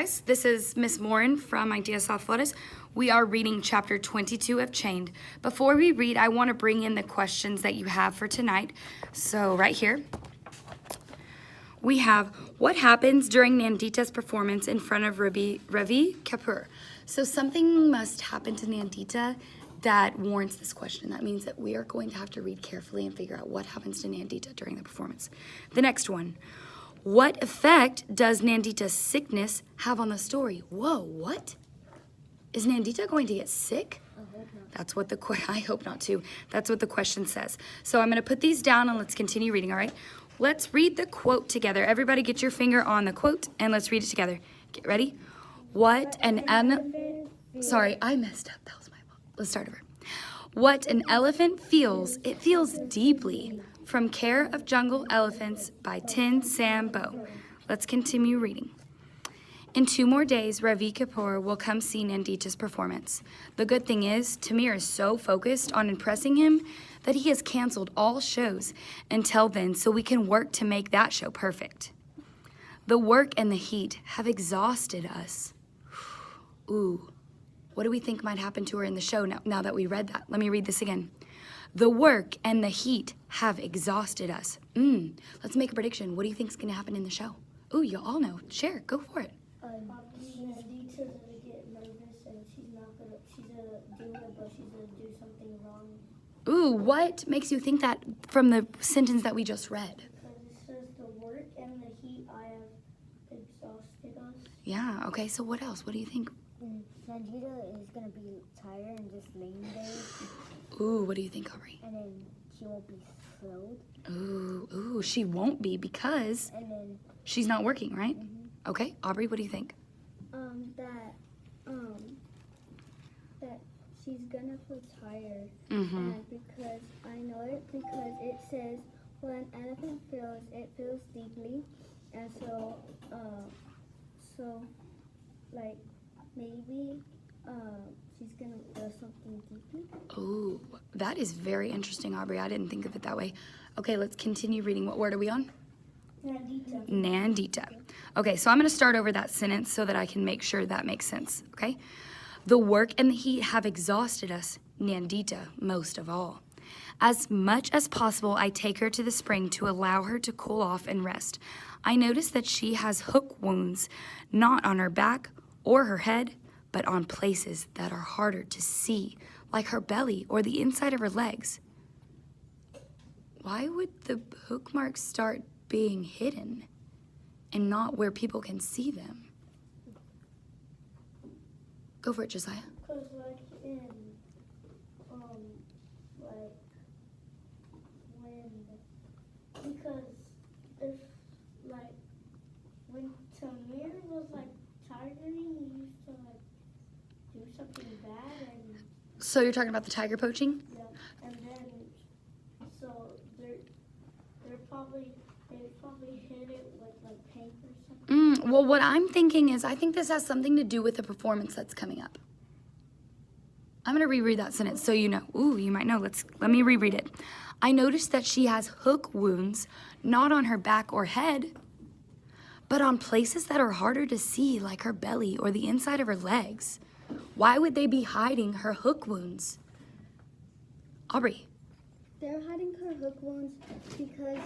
guys. This is Miss Morin from Ideas South Floridas. We are reading chapter 22 of Chained. Before we read, I want to bring in the questions that you have for tonight. So right here, we have, what happens during Nandita's performance in front of Ravi Kapoor? So something must happen to Nandita that warrants this question. That means that we are going to have to read carefully and figure out what happens to Nandita during the performance. The next one. What effect does Nandita's sickness have on the story? Whoa, what? Is Nandita going to get sick? I hope not. That's what I hope not too. That's what the question says. So I'm going to put these down and let's continue reading, all right? Let's read the quote together. Everybody get your finger on the quote and let's read it together. Get ready? Sorry, I messed up. That was my fault. Let's start over. What an elephant feels, it feels deeply. From Care of Jungle Elephants by Tin Sam Bo. Let's continue reading. In 2 more days, Ravi Kapoor will come see Nandita's performance. The good thing is, Tamir is so focused on impressing him that he has canceled all shows until then so we can work to make that show perfect. The work and the heat have exhausted us. Ooh, what do we think might happen to her in the show now that we read that? Let me read this again. The work and the heat have exhausted us. Let's make a prediction. What do you think is going to happen in the show? Ooh, you all know. Share. Go for it. Nandita's gonna get nervous and she's gonna do it, but she's gonna do something wrong. Ooh, what makes you think that from the sentence that we just read? Because it says the work and the heat I have exhausted us. Yeah, okay, so what else? What do you think? Nandita is gonna be tired and just laying there, Ooh, what do you think, Aubrey? and then she won't be slowed. Ooh, she won't be because And then she's not working, right? Okay, Aubrey, what do you think? that she's gonna feel tired. Mm-hmm. And because I know it because it says when an elephant feels, it feels deeply, and so like maybe she's gonna feel something deeply. Ooh, that is very interesting, Aubrey. I didn't think of it that way. Okay, let's continue reading. What word are we on? Nandita. Nandita. Okay, so I'm going to start over that sentence so that I can make sure that makes sense, okay? The work and the heat have exhausted us, Nandita most of all. As much as possible, I take her to the spring to allow her to cool off and rest. I notice that she has hook wounds, not on her back or her head, but on places that are harder to see, like her belly or the inside of her legs. Why would the hook marks start being hidden and not where people can see them? Go for it, Josiah. Because like in like because if like when Tamir was like tigering, he used to like do something bad and So you're talking about the tiger poaching? yeah, and then so they probably hit it with like paint or something. Well, what I'm thinking is I think this has something to do with the performance that's coming up. I'm going to reread that sentence so you know. Ooh, you might know. Let me reread it. I noticed that she has hook wounds, not on her back or head, but on places that are harder to see, like her belly or the inside of her legs. Why would they be hiding her hook wounds? Aubrey. They're hiding her hook wounds because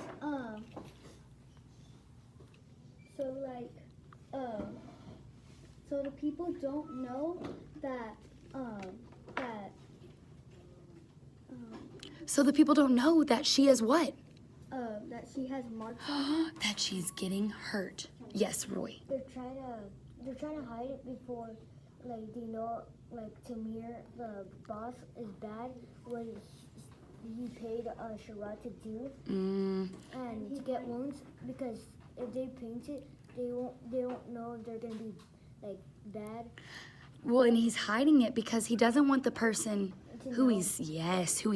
so the people don't know that So the people don't know that she is what? that she has marks on her. That she's getting hurt. Yes, Roy. They're trying to hide it before like they know like Tamir the boss is bad what he paid Sharad to do and to get wounds because if they paint it they don't know they're gonna be like bad. Well, and he's hiding it because he doesn't want the person who he's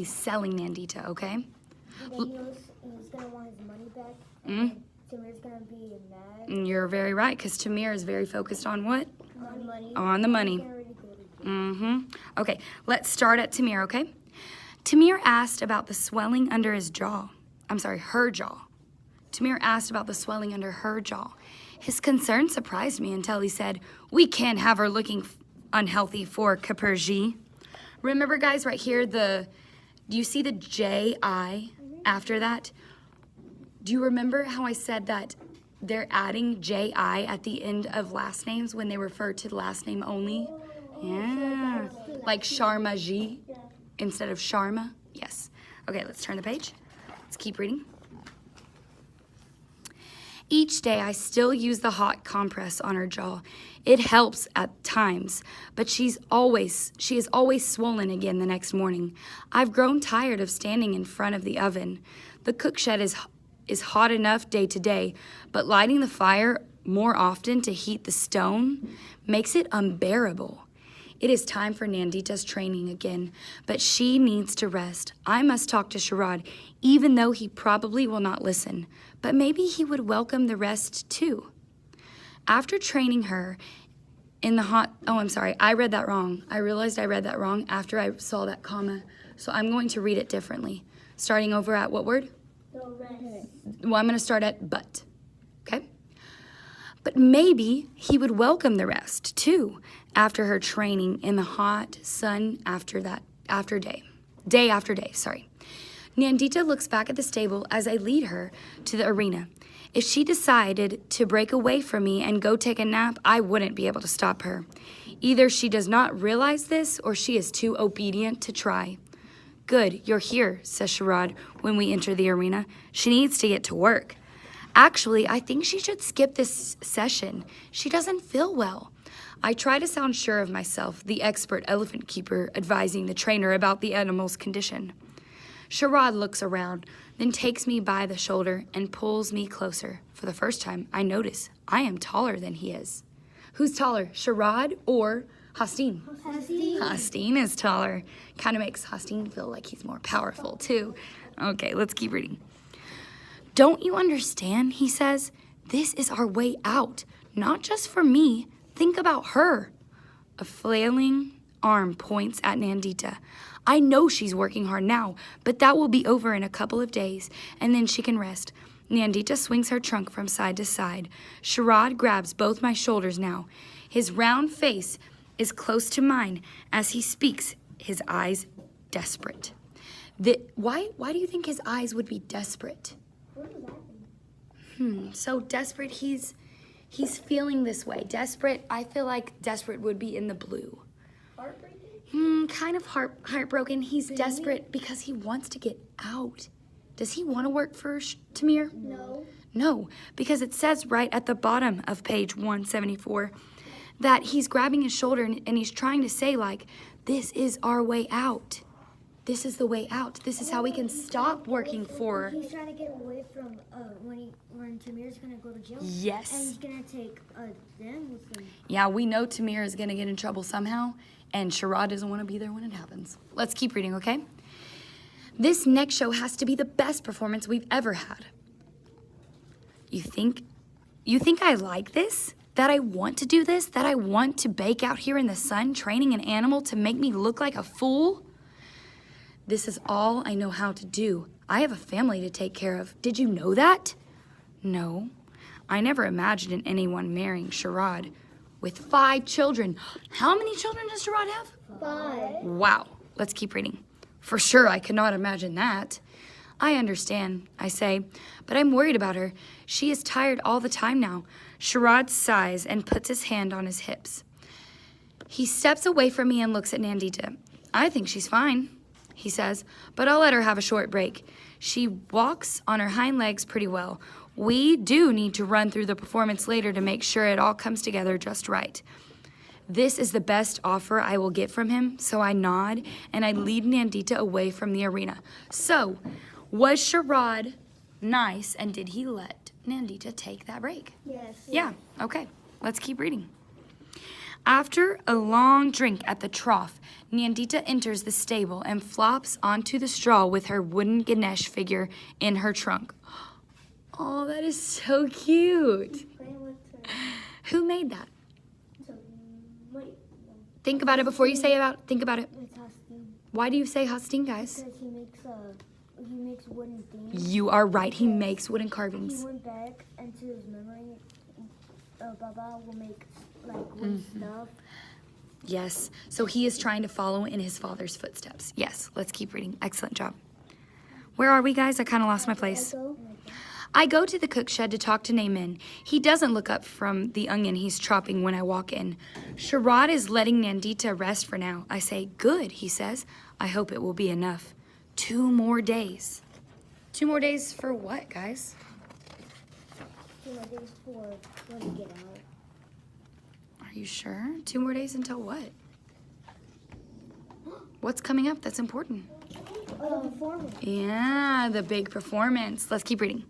selling Nandita, okay? And then he knows he's gonna want his money back. And Tamir's gonna be mad. And you're very right, because Tamir is very focused on what? Money. On the money. He's gonna really go to jail. Okay, let's start at Tamir, okay? Tamir asked about the swelling under his jaw. I'm sorry, her jaw. Tamir asked about the swelling under her jaw. His concern surprised me until he said, "We can't have her looking unhealthy for Caperji." Remember, guys, right here, do you see the J-I after that? Do you remember how I said that they're adding J-I at the end of last names when they refer to the last name only? Yeah. Like Sharma-ji instead of Sharma? Yes. Okay, let's turn the page. Let's keep reading. Each day, I still use the hot compress on her jaw. It helps at times, but she is always swollen again the next morning. I've grown tired of standing in front of the oven. The cook shed is hot enough day to day, but lighting the fire more often to heat the stone makes it unbearable. It is time for Nandita's training again, but she needs to rest. I must talk to Sharad, even though he probably will not listen, but maybe he would welcome the rest too. After training her in the hot, oh, I'm sorry, I read that wrong. I realized I read that wrong after I saw that comma, so I'm going to read it differently. Starting over at what word? Well, I'm going to start at but, okay? But maybe he would welcome the rest too after her training in the hot sun day after day. Nandita looks back at the stable as I lead her to the arena. If she decided to break away from me and go take a nap, I wouldn't be able to stop her. Either she does not realize this or she is too obedient to try. "Good, you're here," says Sharad when we enter the arena. She needs to get to work. Actually, I think she should skip this session. She doesn't feel well. I try to sound sure of myself, the expert elephant keeper advising the trainer about the animal's condition. Sharad looks around, then takes me by the shoulder and pulls me closer. For the first time, I notice I am taller than he is. Who's taller, Sharad or Hastin? Hastin is taller. Kind of makes Hastin feel like he's more powerful, too. Okay, let's keep reading. "Don't you understand?" he says. "This is our way out, not just for me. Think about her." A flailing arm points at Nandita. I know she's working hard now, but that will be over in a couple of days, and then she can rest. Nandita swings her trunk from side to side. Sharad grabs both my shoulders now. His round face is close to mine as he speaks, his eyes desperate. Why do you think his eyes would be desperate? So desperate, he's feeling this way. Desperate, I feel like desperate would be in the blue. Heartbreaking? Kind of heartbroken. He's desperate because he wants to get out. Does he want to work for Tamir? No. No, because it says right at the bottom of page 174 that he's grabbing his shoulder and he's trying to say, like, this is our way out. This is the way out. This is how we can stop working for... He's trying to get away from when Tamir's going to go to jail. Yes. And he's going to take them with him. Yeah, we know Tamir is going to get in trouble somehow, and Sharad doesn't want to be there when it happens. Let's keep reading, okay? This next show has to be the best performance we've ever had. You think I like this? That I want to do this? That I want to bake out here in the sun, training an animal to make me look like a fool? This is all I know how to do. I have a family to take care of. Did you know that? No. I never imagined anyone marrying Sharad with 5 children. How many children does Sharad have? 5. Wow. Let's keep reading. For sure, I could not imagine that. I understand, I say, but I'm worried about her. She is tired all the time now. Sharad sighs and puts his hand on his hips. He steps away from me and looks at Nandita. I think she's fine, he says, but I'll let her have a short break. She walks on her hind legs pretty well. We do need to run through the performance later to make sure it all comes together just right. This is the best offer I will get from him, so I nod and I lead Nandita away from the arena. So, was Sharad nice and did he let Nandita take that break? Yes. Yeah, okay, let's keep reading. After a long drink at the trough, Nandita enters the stable and flops onto the straw with her wooden Ganesh figure in her trunk. Oh, that is so cute. Who made that? Think about it before you say think about it. It's Hastin. Why do you say Hastin, guys? Because he makes wooden things. You are right, he makes wooden He carvings. went back into his memory Baba will make like good stuff. Yes. So he is trying to follow in his father's footsteps. Yes. Let's keep reading. Excellent job. Where are we, guys? I kind of lost my place. So, I go to the cook shed to talk to Naaman. He doesn't look up from the onion he's chopping when I walk in. Sharad is letting Nandita rest for now. I say, good, he says. I hope it will be enough. 2 more days. 2 more days for what, guys? 2 more days for when to get out. Are you sure? 2 more days until what? What's coming up that's important? Oh, the performance. Yeah, the big performance. Let's keep reading.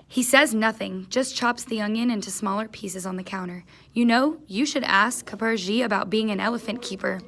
He says nothing, just chops the onion into smaller pieces on the counter. You know, you should ask Kaparji about being an elephant keeper.